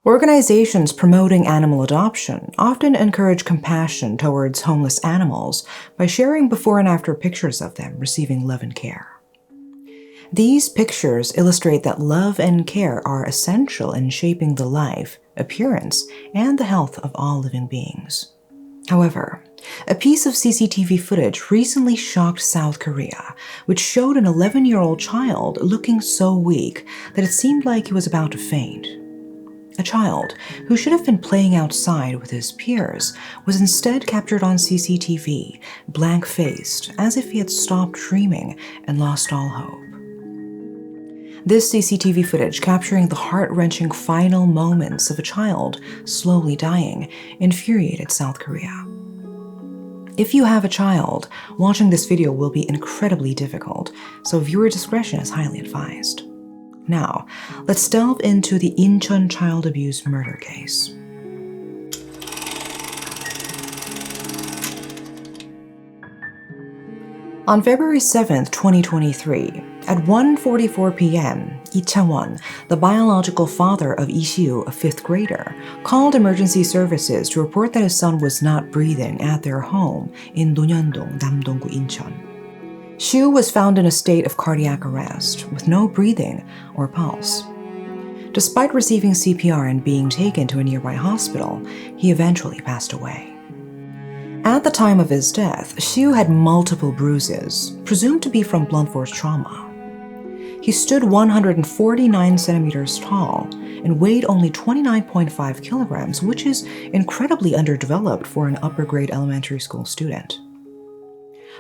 Organizations promoting animal adoption often encourage compassion towards homeless animals by sharing before and after pictures of them receiving love and care. These pictures illustrate that love and care are essential in shaping the life, appearance, and the health of all living beings. However, a piece of CCTV footage recently shocked South Korea, which showed an 11-year-old child looking so weak that it seemed like he was about to faint. A child, who should have been playing outside with his peers, was instead captured on CCTV, blank-faced, as if he had stopped dreaming and lost all hope. This CCTV footage capturing the heart-wrenching final moments of a child slowly dying infuriated South Korea. If you have a child, watching this video will be incredibly difficult, so viewer discretion is highly advised. Now, let's delve into the Incheon child abuse murder case. On February 7, 2023, at 1:44 p.m., Lee the biological father of Lee, a fifth grader, called emergency services to report that his son was not breathing at their home in Donyeondong, Namdong-gu, Incheon. Lee was found in a state of cardiac arrest, with no breathing or pulse. Despite receiving CPR and being taken to a nearby hospital, he eventually passed away. At the time of his death, Lee had multiple bruises, presumed to be from blunt force trauma. He stood 149 centimeters tall and weighed only 29.5 kilograms, which is incredibly underdeveloped for an upper-grade elementary school student.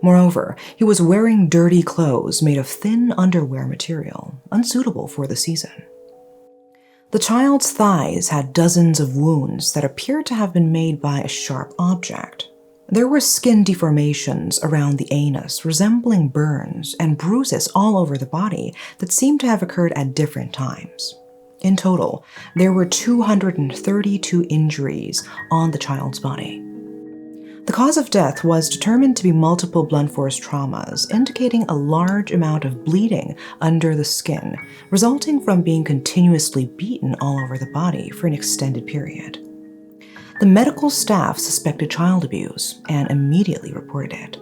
Moreover, he was wearing dirty clothes made of thin underwear material, unsuitable for the season. The child's thighs had dozens of wounds that appeared to have been made by a sharp object. There were skin deformations around the anus, resembling burns, and bruises all over the body that seemed to have occurred at different times. In total, there were 232 injuries on the child's body. The cause of death was determined to be multiple blunt force traumas, indicating a large amount of bleeding under the skin, resulting from being continuously beaten all over the body for an extended period. The medical staff suspected child abuse and immediately reported it.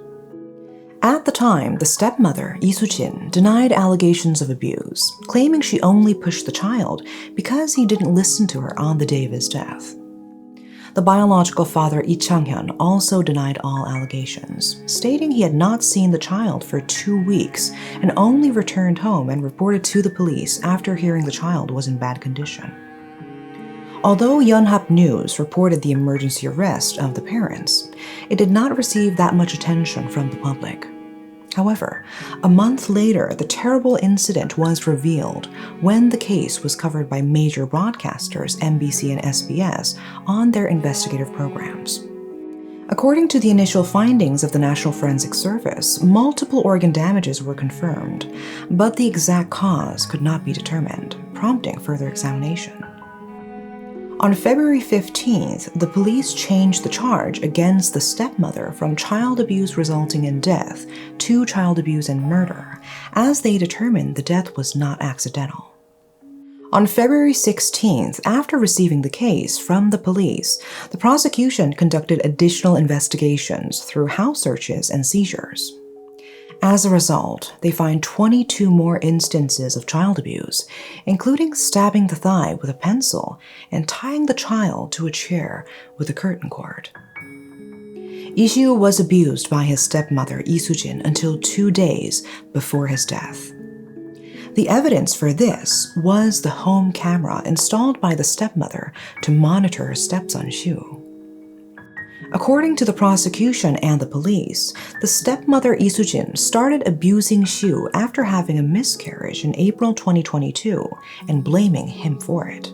At the time, the stepmother, Lee Soo-jin, denied allegations of abuse, claiming she only pushed the child because he didn't listen to her on the day of his death. The biological father, Lee Chang-hyun, also denied all allegations, stating he had not seen the child for 2 weeks and only returned home and reported to the police after hearing the child was in bad condition. Although Yonhap News reported the emergency arrest of the parents, it did not receive that much attention from the public. However, a month later, the terrible incident was revealed when the case was covered by major broadcasters MBC and SBS on their investigative programs. According to the initial findings of the National Forensic Service, multiple organ damages were confirmed, but the exact cause could not be determined, prompting further examination. On February 15th, the police changed the charge against the stepmother from child abuse resulting in death to child abuse and murder, as they determined the death was not accidental. On February 16th, after receiving the case from the police, the prosecution conducted additional investigations through house searches and seizures. As a result, they find 22 more instances of child abuse, including stabbing the thigh with a pencil and tying the child to a chair with a curtain cord. Lee was abused by his stepmother, Lee Soo-jin, until 2 days before his death. The evidence for this was the home camera installed by the stepmother to monitor her stepson, Shu. According to the prosecution and the police, the stepmother Lee Soo-jin started abusing Shu after having a miscarriage in April 2022 and blaming him for it.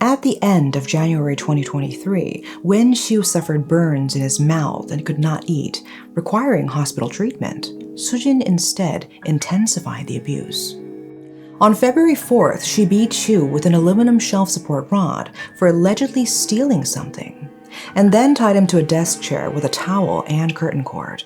At the end of January 2023, when Shu suffered burns in his mouth and could not eat, requiring hospital treatment, Soo-jin instead intensified the abuse. On February 4th, she beat Shu with an aluminum shelf support rod for allegedly stealing something, and then tied him to a desk chair with a towel and curtain cord.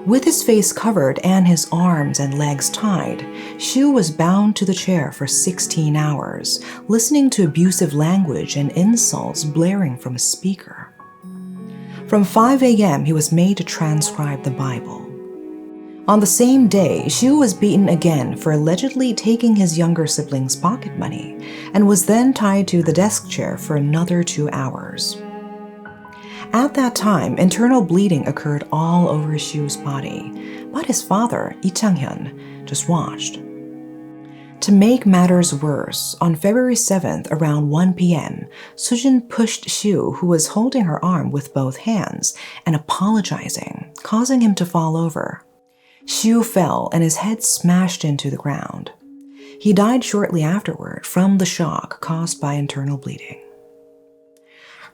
With his face covered and his arms and legs tied, Shu was bound to the chair for 16 hours, listening to abusive language and insults blaring from a speaker. From 5 a.m., he was made to transcribe the Bible. On the same day, Shu was beaten again for allegedly taking his younger sibling's pocket money and was then tied to the desk chair for another 2 hours. At that time, internal bleeding occurred all over Shu's body, but his father, Incheon, just watched. To make matters worse, on February 7th around 1 p.m., Sujin pushed Shu, who was holding her arm with both hands and apologizing, causing him to fall over. Shu fell and his head smashed into the ground. He died shortly afterward from the shock caused by internal bleeding.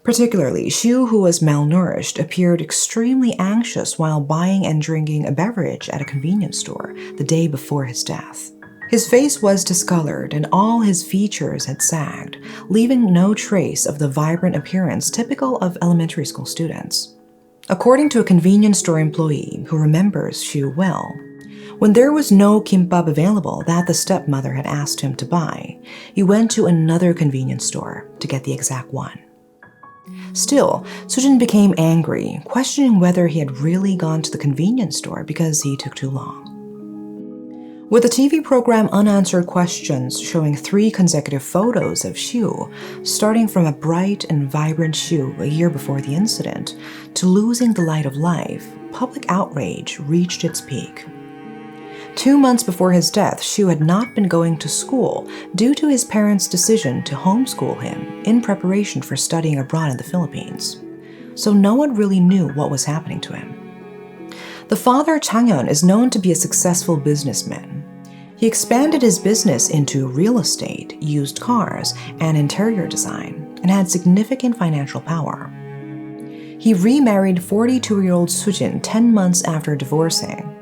Particularly, Shu, who was malnourished, appeared extremely anxious while buying and drinking a beverage at a convenience store the day before his death. His face was discolored and all his features had sagged, leaving no trace of the vibrant appearance typical of elementary school students. According to a convenience store employee who remembers Shu well, when there was no kimbap available that the stepmother had asked him to buy, he went to another convenience store to get the exact one. Still, Sujin became angry, questioning whether he had really gone to the convenience store because he took too long. With the TV program Unanswered Questions showing 3 consecutive photos of Shu, starting from a bright and vibrant Shu a year before the incident to losing the light of life, public outrage reached its peak. 2 months before his death, Shu had not been going to school due to his parents' decision to homeschool him in preparation for studying abroad in the Philippines. So no one really knew what was happening to him. The father, Changyeon, is known to be a successful businessman. He expanded his business into real estate, used cars, and interior design, and had significant financial power. He remarried 42-year-old Sujin 10 months after divorcing,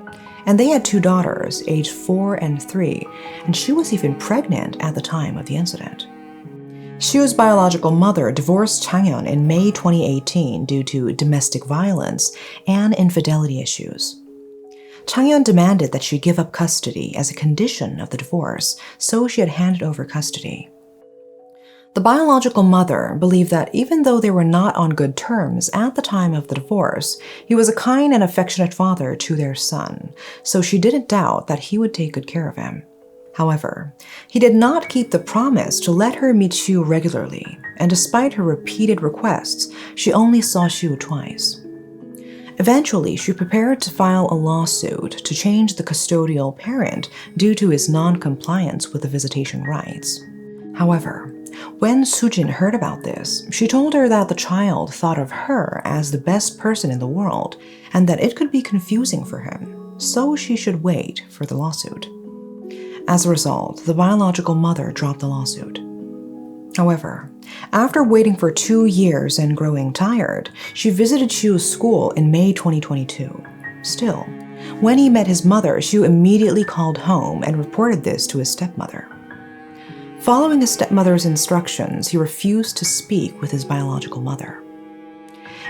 and they had 2 daughters, aged 4 and 3, and she was even pregnant at the time of the incident. Shu's biological mother divorced Changyeon in May 2018 due to domestic violence and infidelity issues. Changyeon demanded that she give up custody as a condition of the divorce, so she had handed over custody. The biological mother believed that even though they were not on good terms at the time of the divorce, he was a kind and affectionate father to their son, so she didn't doubt that he would take good care of him. However, he did not keep the promise to let her meet Shu regularly, and despite her repeated requests, she only saw Shu twice. Eventually, she prepared to file a lawsuit to change the custodial parent due to his non-compliance with the visitation rights. However, when Sujin heard about this, she told her that the child thought of her as the best person in the world and that it could be confusing for him, so she should wait for the lawsuit. As a result, the biological mother dropped the lawsuit. However, after waiting for 2 years and growing tired, she visited Shu's school in May 2022. Still, when he met his mother, Shu immediately called home and reported this to his stepmother. Following his stepmother's instructions, he refused to speak with his biological mother.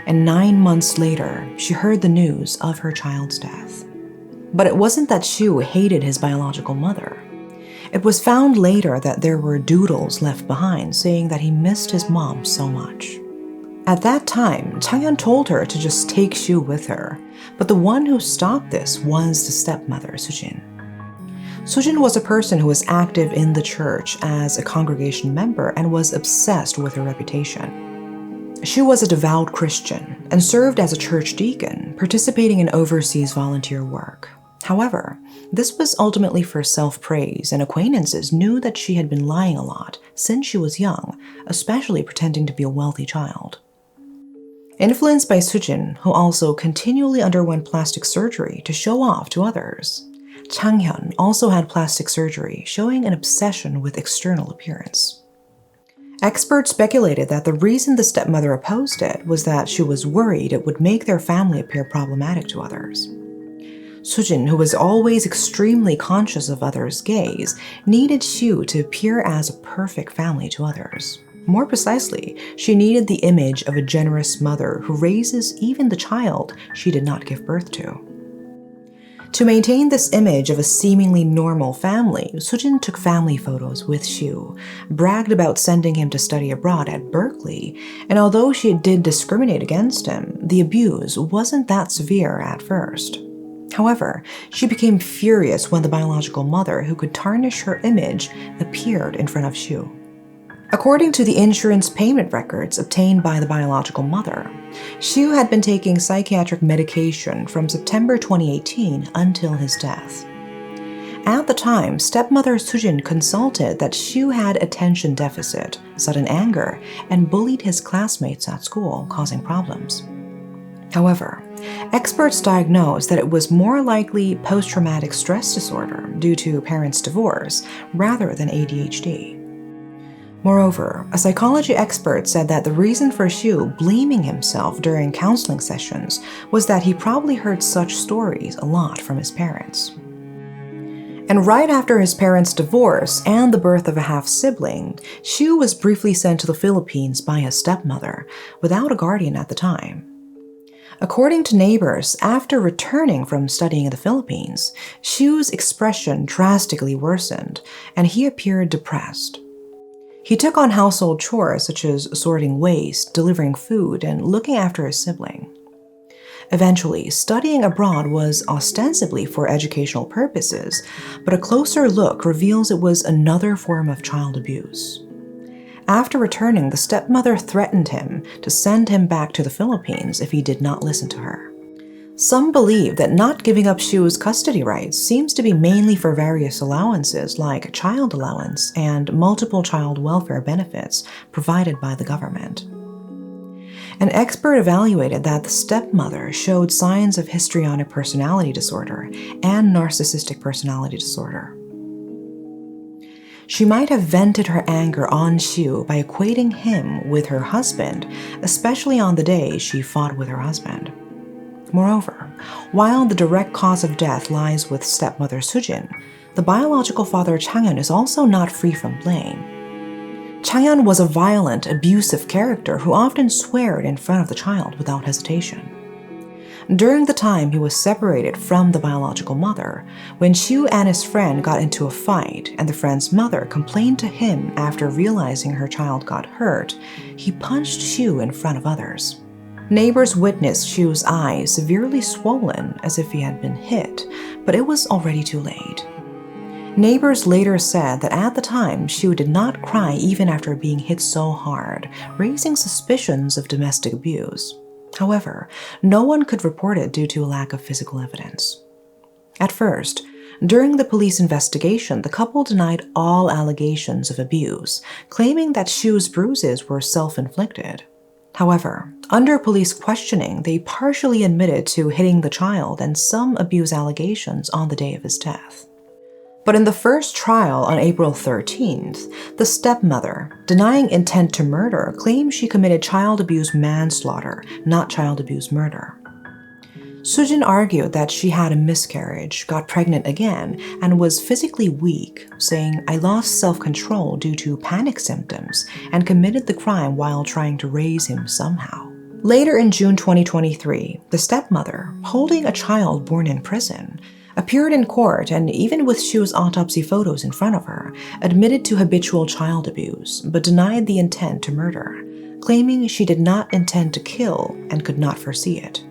And 9 months later, she heard the news of her child's death. But it wasn't that Shu hated his biological mother. It was found later that there were doodles left behind saying that he missed his mom so much. At that time, Changyeon told her to just take Shu with her, but the one who stopped this was the stepmother, Sujin. Sujin was a person who was active in the church as a congregation member and was obsessed with her reputation. Shu was a devout Christian and served as a church deacon, participating in overseas volunteer work. However, this was ultimately for self-praise, and acquaintances knew that she had been lying a lot since she was young, especially pretending to be a wealthy child. Influenced by Sujin, who also continually underwent plastic surgery to show off to others, Changyeon also had plastic surgery, showing an obsession with external appearance. Experts speculated that the reason the stepmother opposed it was that she was worried it would make their family appear problematic to others. Sujin, who was always extremely conscious of others' gaze, needed Shu to appear as a perfect family to others. More precisely, she needed the image of a generous mother who raises even the child she did not give birth to. To maintain this image of a seemingly normal family, Sujin took family photos with Shu, bragged about sending him to study abroad at Berkeley, and although she did discriminate against him, the abuse wasn't that severe at first. However, she became furious when the biological mother who could tarnish her image appeared in front of Shu. According to the insurance payment records obtained by the biological mother, Shu had been taking psychiatric medication from September 2018 until his death. At the time, stepmother Sujin consulted that Shu had attention deficit, sudden anger, and bullied his classmates at school, causing problems. However, experts diagnosed that it was more likely post-traumatic stress disorder due to parents' divorce rather than ADHD. Moreover, a psychology expert said that the reason for Shu blaming himself during counseling sessions was that he probably heard such stories a lot from his parents. And right after his parents' divorce and the birth of a half-sibling, Shu was briefly sent to the Philippines by his stepmother, without a guardian at the time. According to neighbors, after returning from studying in the Philippines, Shu's expression drastically worsened, and he appeared depressed. He took on household chores such as sorting waste, delivering food, and looking after his sibling. Eventually, studying abroad was ostensibly for educational purposes, but a closer look reveals it was another form of child abuse. After returning, the stepmother threatened him to send him back to the Philippines if he did not listen to her. Some believe that not giving up Shu's custody rights seems to be mainly for various allowances like child allowance and multiple child welfare benefits provided by the government. An expert evaluated that the stepmother showed signs of histrionic personality disorder and narcissistic personality disorder. She might have vented her anger on Shu by equating him with her husband, especially on the day she fought with her husband. Moreover, while the direct cause of death lies with stepmother Sujin, the biological father Changyeon is also not free from blame. Changyeon was a violent, abusive character who often swore in front of the child without hesitation. During the time he was separated from the biological mother, when Shu and his friend got into a fight and the friend's mother complained to him after realizing her child got hurt, he punched Shu in front of others. Neighbors witnessed Shu's eyes severely swollen as if he had been hit, but it was already too late. Neighbors later said that at the time, Shu did not cry even after being hit so hard, raising suspicions of domestic abuse. However, no one could report it due to a lack of physical evidence. At first, during the police investigation, the couple denied all allegations of abuse, claiming that Shu's bruises were self-inflicted. However, under police questioning, they partially admitted to hitting the child and some abuse allegations on the day of his death. But in the first trial on April 13th, the stepmother, denying intent to murder, claimed she committed child abuse manslaughter, not child abuse murder. Sujin argued that she had a miscarriage, got pregnant again, and was physically weak, saying, "I lost self-control due to panic symptoms and committed the crime while trying to raise him somehow." Later in June 2023, the stepmother, holding a child born in prison, appeared in court and, even with Shu's autopsy photos in front of her, admitted to habitual child abuse, but denied the intent to murder, claiming she did not intend to kill and could not foresee it.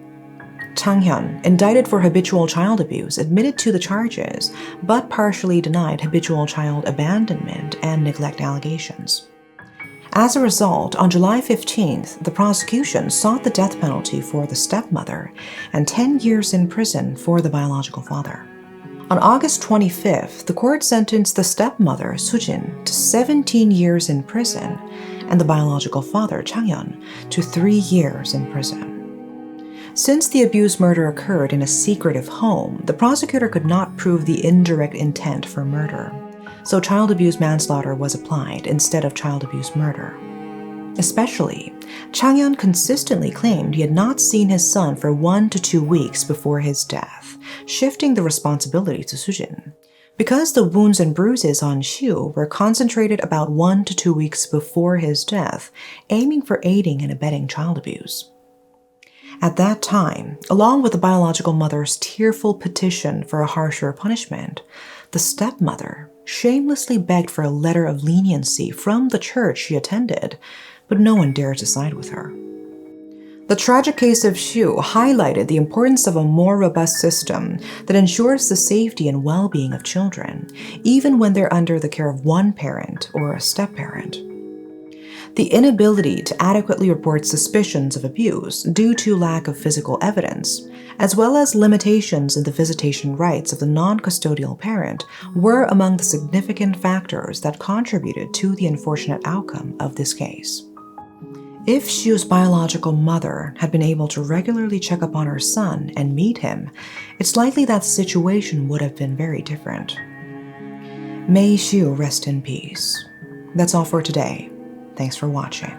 Changyeon, indicted for habitual child abuse, admitted to the charges, but partially denied habitual child abandonment and neglect allegations. As a result, on July 15th, the prosecution sought the death penalty for the stepmother and 10 years in prison for the biological father. On August 25th, the court sentenced the stepmother, Sujin, to 17 years in prison and the biological father, Changyeon, to 3 years in prison. Since the abuse murder occurred in a secretive home, the prosecutor could not prove the indirect intent for murder, so child abuse manslaughter was applied instead of child abuse murder. Especially, Changyeon consistently claimed he had not seen his son for 1 to 2 weeks before his death, shifting the responsibility to Sujin. Because the wounds and bruises on Shu were concentrated about 1 to 2 weeks before his death, aiming for aiding and abetting child abuse. At that time, along with the biological mother's tearful petition for a harsher punishment, the stepmother shamelessly begged for a letter of leniency from the church she attended, but no one dared to side with her. The tragic case of Xu highlighted the importance of a more robust system that ensures the safety and well-being of children, even when they're under the care of one parent or a step-parent. The inability to adequately report suspicions of abuse due to lack of physical evidence, as well as limitations in the visitation rights of the non-custodial parent, were among the significant factors that contributed to the unfortunate outcome of this case. If Xiu's biological mother had been able to regularly check upon her son and meet him, it's likely that the situation would have been very different. May Xiu rest in peace. That's all for today. Thanks for watching.